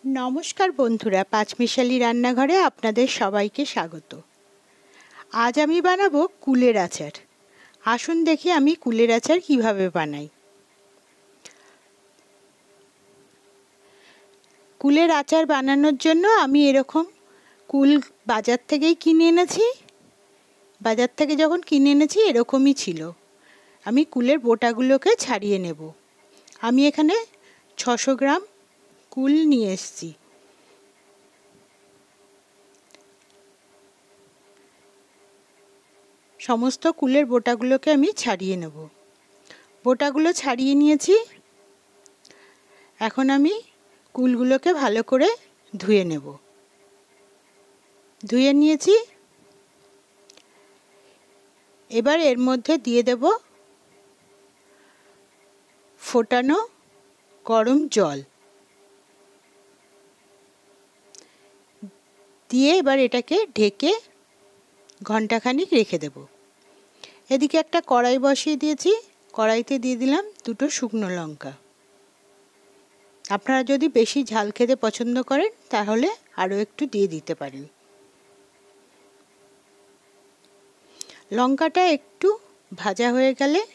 नमस्कार बंधुरा पाँचमिशाली रान्नाघरे आपनादेर सबाइके स्वागत। आज आमी बानाबो कुलेर आचार। आसुन देखि आमी कुलेर आचार किभाबे बानाई। कुलेर आचार बानानोर जोन्नो आमी एरकम कुल बाजार थेकेई किने एनेछि। बाजार थेके जखन किने एनेछि एरकमई छिलो। आमी कुलेर बोटागुलोके छाड़िये नेब। आमी एखाने 600 ग्राम कुल निये एसेछि। समस्त कुलेर बोटागुलोके आमी छाड़िये नेब। बोटागुलो छाड़िये नियेछि। एखन आमी कुलगुलोके भालो करे धुए नेब। धुए नियेछि। एबार एर मध्य दिये देब फोटानो गरम जल। दिए एबार एटाके ढेके घंटाखानिक रेखे देब। एदिके एकटा कड़ाई बसिए दिएछि। कड़ाईते दिए दिलाम दुटो शुकनो लंका। आपनारा यदि बेशी झाल खेते पछंद करेन ताहले आरो एकटु दिए दिते पारेन। लंकाटा एकटु भाजा हये गेले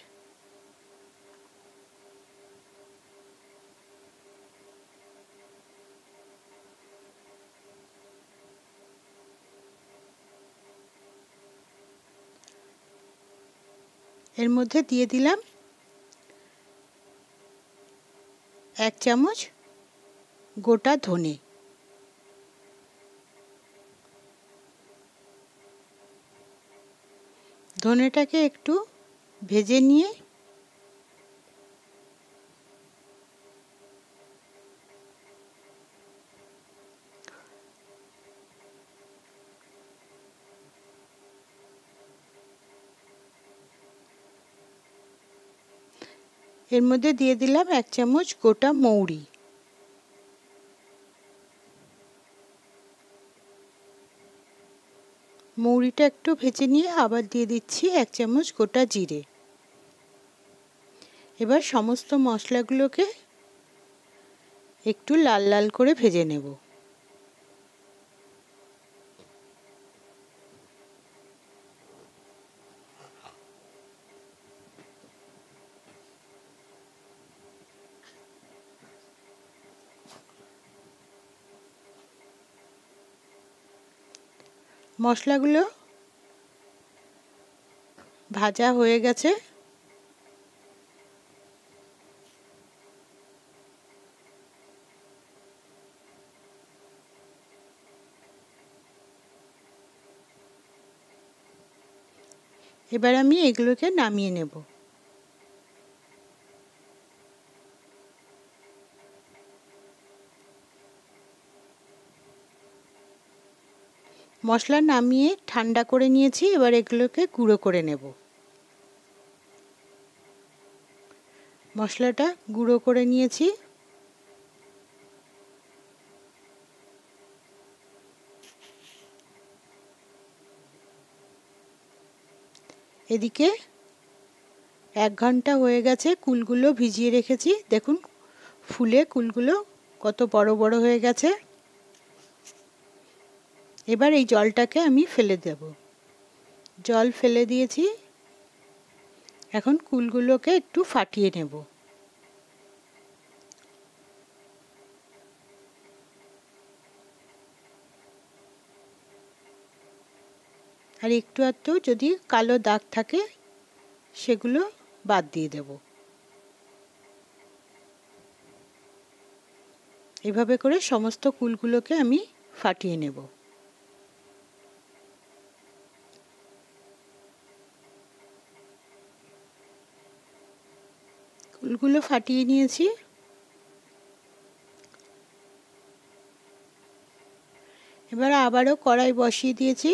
एर मध्य दिए दिलाम 1 चामच गोटा धने। धनेटाके एकटु भेजे निये एर मध्य दिए दिलाम 1 चामच गोटा मौरी। मौरीटा एकटु भेजे निये आबार दिए दिচ্ছি 1 चामच गोटा जिरे। एबार समस्त मशलागुलोके एकटु लाल लाल करे भेजे नेब। मशलागुलो भाजा हये गेছে। এবার আমি এগুলোকে নামিয়ে নেব। मशला नामिए ठंडा करे निয়েছি। এবার এগুলোকে গুঁড়ো করে নেব। মশলাটা গুঁড়ো করে নিয়েছি। এদিকে 1 ঘন্টা হয়ে গেছে কুলগুলো ভিজিয়ে রেখেছি। দেখুন ফুলে কুলগুলো কত বড় বড় হয়ে গেছে। এবার এই জলটাকে আমি ফেলে দেব। জল ফেলে দিয়েছি। এখন কুলগুলোকে একটু ফাটিয়ে নেব। আর একটু আধটু যদি কালো দাগ থাকে সেগুলো বাদ দিয়ে দেব। এভাবে করে সমস্ত কুলগুলোকে আমি ফাটিয়ে নেব। কুলগুলো ফাটিয়ে নিয়েছি। এবার আবারও কড়াই বসিয়ে দিয়েছি।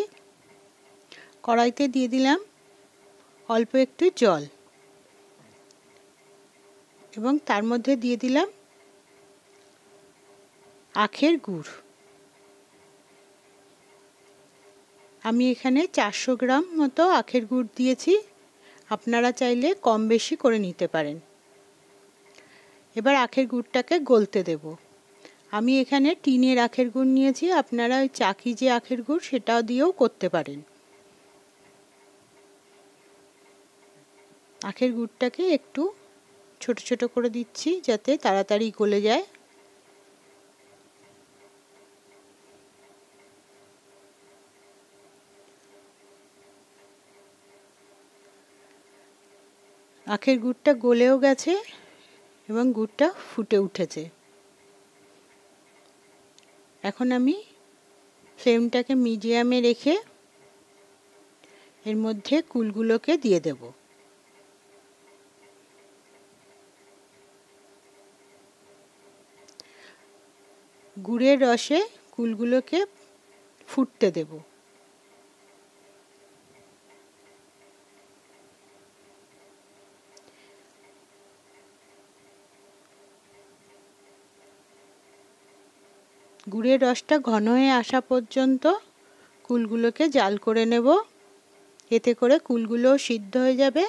কড়াইতে দিয়ে দিলাম অল্প একটু জল এবং তার মধ্যে দিয়ে দিলাম আখের গুড়। আমি এখানে 400 গ্রাম মতো আখের গুড় দিয়েছি। আপনারা চাইলে কম বেশি করে নিতে পারেন। এবার আখের গুড়টাকে গলতে দেব। আমি এখানে টিনের আখের গুড় নিয়েছি, আপনারা ওই চাকি যে আখের গুড় সেটাও দিয়েও করতে পারেন। আখের গুড়টাকে একটু ছোট ছোট করে দিচ্ছি যাতে তাড়াতাড়ি গলে যায়। আখের গুড়টা গলেও গেছে এবং গুড়টা ফুটে উঠেছে। এখন আমি ফ্লেমটাকে মিডিয়ামে রেখে এর মধ্যে কুলগুলোকে দিয়ে দেব। গুড়ের রসে কুলগুলোকে ফুটতে দেব। গুড়ের রসটা ঘন হয়ে আসা পর্যন্ত কুলগুলোকে জাল করে নেব, এতে করে কুলগুলোও সিদ্ধ হয়ে যাবে।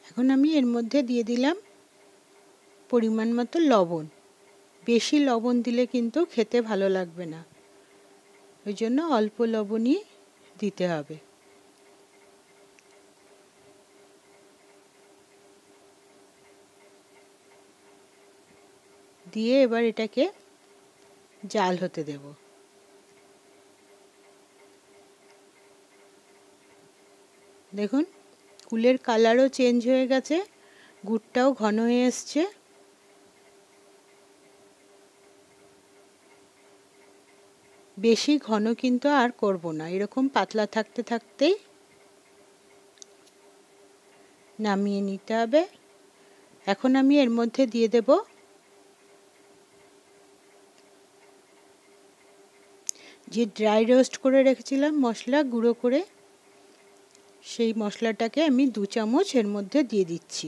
এখন আমি এর মধ্যে দিয়ে দিলাম পরিমাণ মতো লবণ। বেশি লবণ দিলে কিন্তু খেতে ভালো লাগবে না, ওই জন্য অল্প লবণই দিতে হবে। দিয়ে এবার এটাকে জাল হতে দেব। দেখুন কুলের কালারও চেঞ্জ হয়ে গেছে, গুড়টাও ঘন হয়ে এসছে। বেশি ঘন কিন্তু আর করব না, এরকম পাতলা থাকতে থাকতেই নামিয়ে নিতে হবে। এখন আমি এর মধ্যে দিয়ে দেব যে ড্রাই রোস্ট করে রেখেছিলাম মশলা গুঁড়ো করে, সেই মশলাটাকে আমি 2 চামচ এর মধ্যে দিয়ে দিচ্ছি।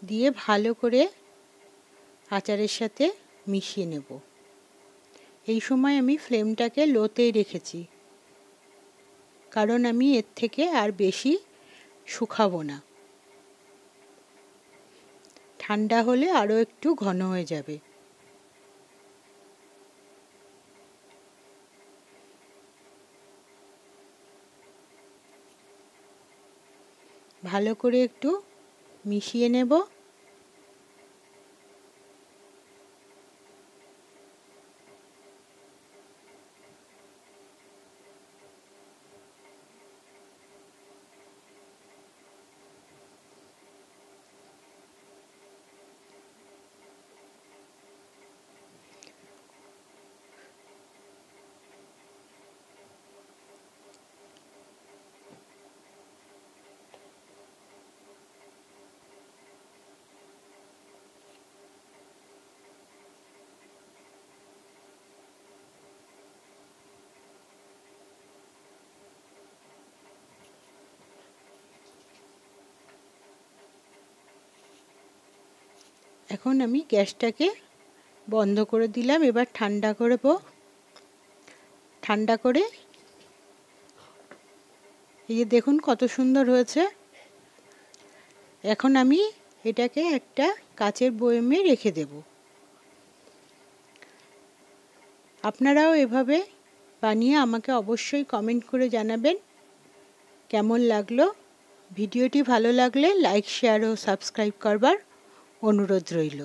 দিয়ে ভালো করে আচারের সাথে মিশিয়ে নেব। এই সময় আমি ফ্লেমটাকে লোতেই রেখেছি, কারণ আমি এর থেকে আর বেশি শুকাবো না। ঠান্ডা হলে আরও একটু ঘন হয়ে যাবে। ভালো করে একটু মিশিয়ে নেব। এখন আমি গ্যাসটাকে বন্ধ করে দিলাম, এবার ঠান্ডা করব। ঠান্ডা করে এই যে দেখুন কত সুন্দর হয়েছে। এখন আমি এটাকে একটা কাচের বয়মে রেখে দেব। আপনারাও এভাবে বানিয়ে আমাকে অবশ্যই কমেন্ট করে জানাবেন কেমন লাগলো। ভিডিওটি ভালো লাগলে লাইক, শেয়ার ও সাবস্ক্রাইব করবার অনুরোধ রইল।